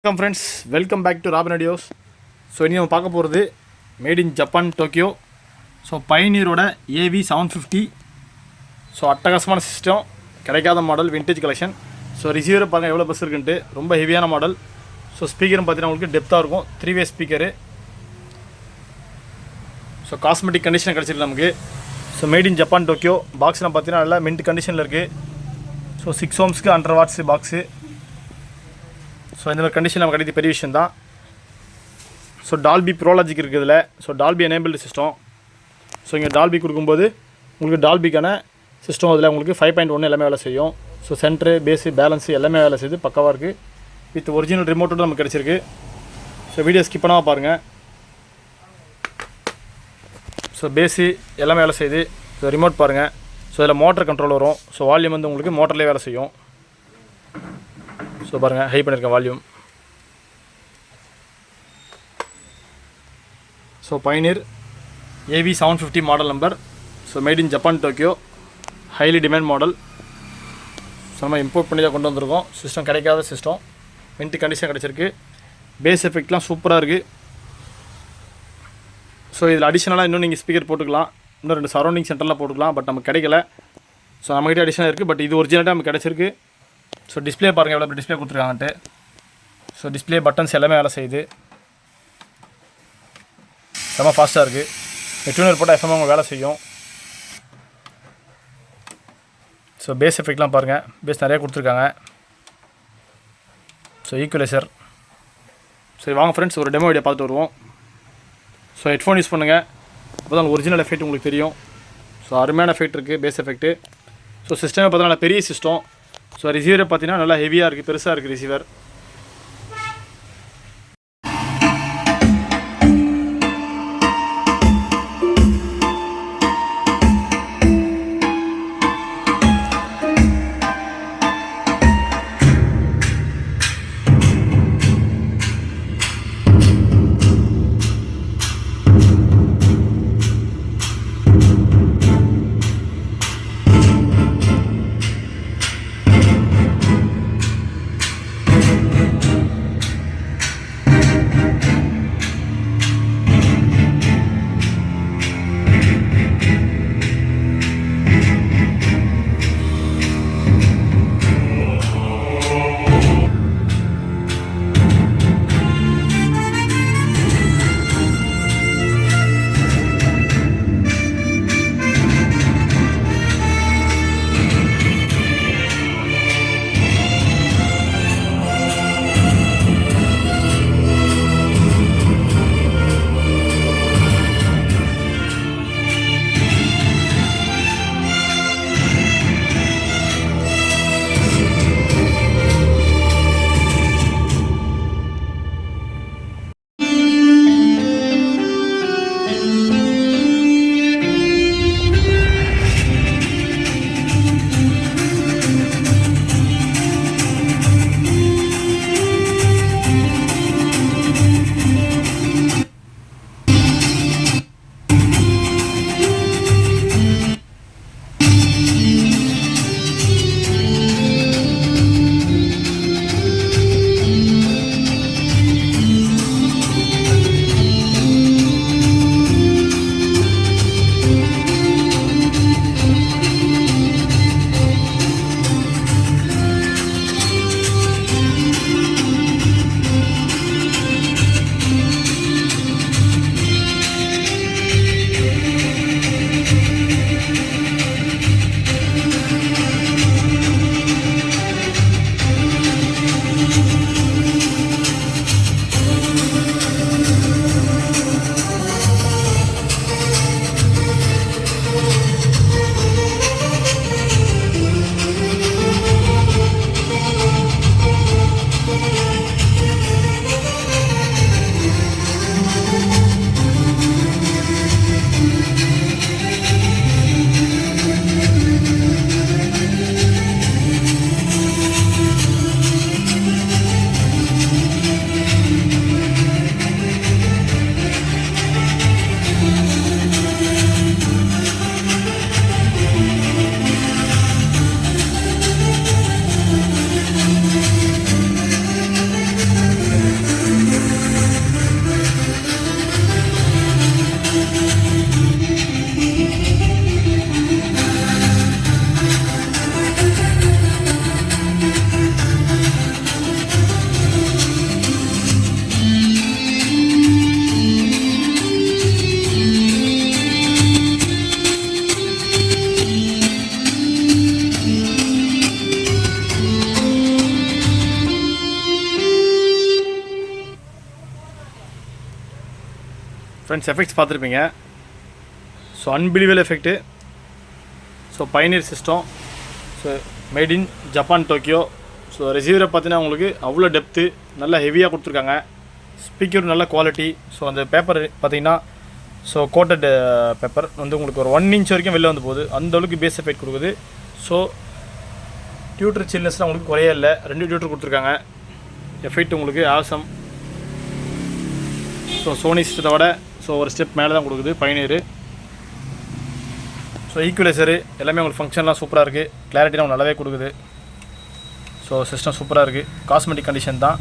வணக்கம் friends, welcome back to Robin audios. So இனி நம்ம பார்க்க போகிறது made in Japan Tokyo. So பைனியரோட AV750. ஸோ அட்டகாசமான சிஸ்டம், கிடைக்காத மாடல், விண்டேஜ் கலெக்ஷன். ஸோ ரிசீவரை பாருங்கள் எவ்வளோ பஸ் இருக்குன்ட்டு, ரொம்ப ஹெவியான மாடல். ஸோ ஸ்பீக்கரும் பார்த்தீங்கன்னா உங்களுக்கு டெப்த்தாக இருக்கும், 3-way speaker. So cosmetic condition கிடச்சிருக்கு நமக்கு. So made in Japan Tokyo பாக்ஸ்லாம் பார்த்தீங்கன்னா நல்லா மின்ட் கண்டிஷனில் இருக்குது. ஸோ 6 ohmsக்கு 100 watts பாக்ஸு. ஸோ இந்த மாதிரி கண்டிஷன் நம்ம கிடையாது, பெரிய விஷயம் தான். ஸோ டால்பி ப்ரோலாஜிக் இருக்குதுல. So Dolby enabled system. So இங்கே டால்பி கொடுக்கும்போது உங்களுக்கு டால்பிக்கான சிஸ்டம் அதில் உங்களுக்கு 5.1 எல்லாமே வேலை செய்யும். ஸோ சென்ட்ரு, பேஸு, பேலன்ஸு எல்லாமே வேலை செய்யுது, பக்காவாக இருக்குது. வித் ஒரிஜினல் ரிமோட்டோட நமக்கு கிடச்சிருக்கு. ஸோ வீடியோ ஸ்கிப் பண்ணாமல் பாருங்கள். ஸோ பேஸு எல்லாமே வேலை செய்யுது. ஸோ ரிமோட் பாருங்கள். ஸோ இதில் மோட்டர் கண்ட்ரோல் வரும். ஸோ வால்யூம் வந்து உங்களுக்கு மோட்டர்லேயே வேலை செய்யும். ஸோ பாருங்கள், ஹை பண்ணியிருக்கேன் volume. So Pioneer AV750 model number. So made in Japan Tokyo, highly demand model. So நம்ம இம்போர்ட் பண்ணி தான் கொண்டு வந்திருக்கோம். சிஸ்டம் கிடைக்காத சிஸ்டம், மின்ட் கண்டிஷன் கிடச்சிருக்கு. பேஸ் எஃபெக்ட்லாம் சூப்பராக இருக்குது. ஸோ இதில் அடிஷ்னலாக இன்னும் நீங்கள் ஸ்பீக்கர் போட்டுக்கலாம், இன்னும் 2 சரௌண்டிங் சென்டரில் போட்டுக்கலாம். பட் நமக்கு கிடைக்கல. ஸோ நம்மகிட்ட அடிஷ்னலாக இருக்குது, பட் இது ஒரிஜினலாக நமக்கு கிடச்சிருக்கு. ஸோ டிஸ்பிளே பாருங்கள் எவ்வளோ டிஸ்பிளே கொடுத்துருக்காங்கன்ட்டு. ஸோ டிஸ்பிளே பட்டன்ஸ் எல்லாமே வேலை செய்யுது, செம்ம ஃபாஸ்ட்டாக இருக்குது. டியூனர் போட்டால் FM அவங்க வேலை செய்யும். ஸோ பேஸ் எஃபெக்ட்லாம் பாருங்கள், பேஸ் நிறையா கொடுத்துருக்காங்க. So equaliser. சரி வாங்க ஃப்ரெண்ட்ஸ், ஒரு டெமோ வீடியோ பார்த்துட்டு வருவோம். ஸோ ஹெட்ஃபோன் யூஸ் பண்ணுங்கள், அப்போ தான் ஒரிஜினல் எஃபெக்ட் உங்களுக்கு தெரியும். ஸோ அருமையான எஃபெக்ட் இருக்குது, பேஸ் எஃபெக்ட்டு. ஸோ சிஸ்டமே பார்த்தீங்கன்னா பெரிய சிஸ்டம். ஸோ ரிசீவரை பார்த்தீங்கன்னா நல்லா ஹெவியாக இருக்குது, பெருசாக இருக்குது ரிசீவர். ஃப்ரெண்ட்ஸ் எஃபெக்ட்ஸ் பார்த்துருப்பீங்க. So unbelievable effect. So Pioneer system. So made in Japan Tokyo. So ரிசீவரை பார்த்தீங்கன்னா உங்களுக்கு அவ்வளோ டெப்த்து, நல்லா ஹெவியாக கொடுத்துருக்காங்க. ஸ்பீக்கர் நல்ல குவாலிட்டி. ஸோ அந்த பேப்பர் பார்த்தீங்கன்னா ஸோ கோட்டட் பேப்பர் வந்து உங்களுக்கு ஒரு 1 inch வரைக்கும் வெளில வந்து போகுது. அந்தளவுக்கு பேஸ் எஃபெக்ட் கொடுக்குது. ஸோ டியூட்டர் சில்னஸ்லாம் உங்களுக்கு குறைய இல்லை. 2 டியூட்டர் கொடுத்துருக்காங்க. எஃபெக்ட் உங்களுக்கு ஆசம். ஸோ சோனி சிஸ்டத்தை விட ஸோ ஒரு ஸ்டெப் மேலே தான் கொடுக்குது பைனியர். ஸோ ஈக்குவலைசரு எல்லாமே உங்களுக்கு ஃபங்க்ஷன்லாம் சூப்பராக இருக்குது. கிளாரிட்டிலாம் நல்லாவே கொடுக்குது. ஸோ சிஸ்டம் சூப்பராக இருக்குது. காஸ்மெட்டிக் கண்டிஷன் தான்.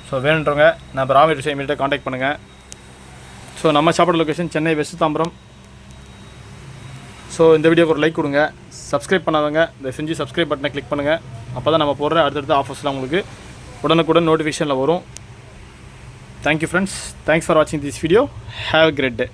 ஸோ வேணுன்றவங்க நம்ம ராமி விஷயம் இமீடியட்டாக காண்டாக்ட் பண்ணுங்கள். ஸோ நம்ம சாப்பாடு location Chennai west Tambaram. So இந்த வீடியோக்கு ஒரு லைக் கொடுங்க. சப்ஸ்கிரைப் பண்ணாதவங்க இந்த செஞ்சு சப்ஸ்கிரைப் பட்டனை கிளிக் பண்ணுங்கள். அப்போ தான் நம்ம போடுற அடுத்தடுத்த ஆஃபர்ஸ்லாம் உங்களுக்கு உடனுக்குடன் நோட்டிஃபிகேஷனில் வரும். Thank you friends. தேங்க்ஸ் ஃபார் வாட்சிங் this video. Have a great day.